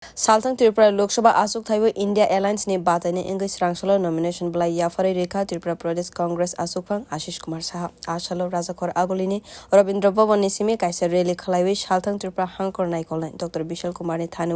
Salthang Tripura loksabha achgthai India Alliance ni batainai engai Swrang salo nomination bwlai yapharwi rwkha Tripura Pradesh Congress Asukphang Ashish kumar Saha salo rajakhor aguli ni rabindra bahvan ni simi kaisa rally khwlawi salthang Tripura hangkor naikolnai Dr.Bishal kumar ni thani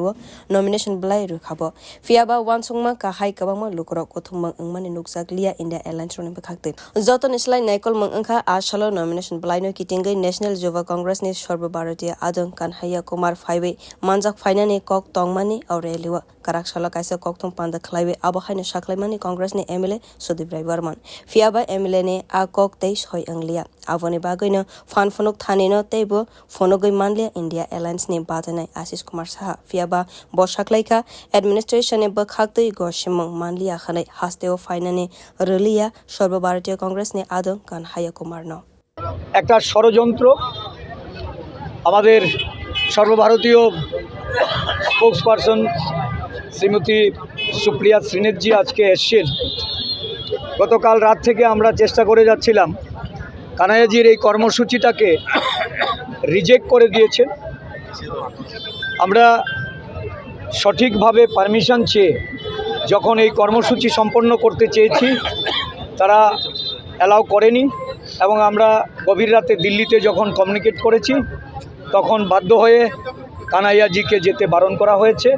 nomination bwlai rwkha fiaba wansungma kahai kabangma lukrok kothungmang engmani nukjak liya India Alliance roni bkhakte joton islai naikolmang engkha salo nomination bwlai no kitingai National Yuva Congress ni Sarvabharatiya aguli kumar phaiwi manjak phainani kok tongmani aureliwa karak sala kaisa kokthong panda khwlawi abohaina saklaimani Congress ni MLA Sudibrai Barman fiaba MLA ni kok tei soi anglia avoni bagoino fanfonok thani no teibo fonogoi manlia India Alliance ni batainai Ashish kumar Saha fiaba bo saklaika administration ni bkhaktei goshimang manlia khanai hasteo fainani riliya Sarvabharatiya Congress ni adon kanhaya kumar no একটা ষড়যন্ত্র আমাদের সর্বভারতীয় spokesperson Shrimati Supriya শ্রীনেতজি আজকে এসেছেন। গতকাল রাত থেকে আমরা চেষ্টা করে যাচ্ছিলাম কানাইয়াজির এই কর্মসূচিটাকে রিজেক্ট করে দিয়েছেন। আমরা সঠিকভাবে পারমিশন চেয়ে যখন এই কর্মসূচি সম্পন্ন করতে চেয়েছি তারা অ্যালাউ করেনি এবং আমরা গভীর রাতে দিল্লিতে যখন কমিউনিকেট করেছি তখন বাধ্য হয়ে কানাইয়াজিকে যেতে বারণ করা হয়েছে।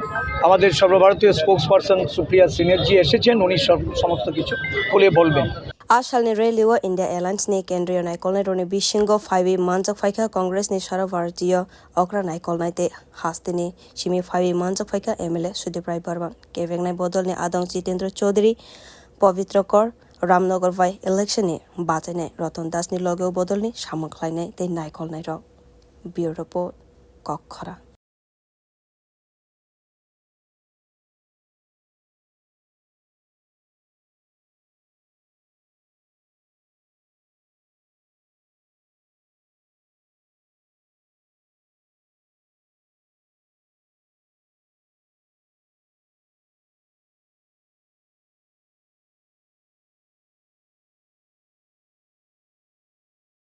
আমাদের সর্বভারতীয় স্পোক্সপারসন সুপ্রিয়া শ্রীনেতজি এসেছেন, উনি সমস্ত কিছু খুলে বলবেন। Ashalni relewa India Alliance ni kendriya naikolnai roni bishingo phaiwi manjak phaika Congress ni Sarvabharatiya okra naikolnai te hastini simi phaiwi manjak phaika MLA Sudibrai Barman kevengnai bodol ni adong Jitendra Chaudhary Pavitra Kor Ramnagar vai election ni batainai Ratan Das ni logeo bodol ni samang khlainai te naikolnai ro bureau report kokhara।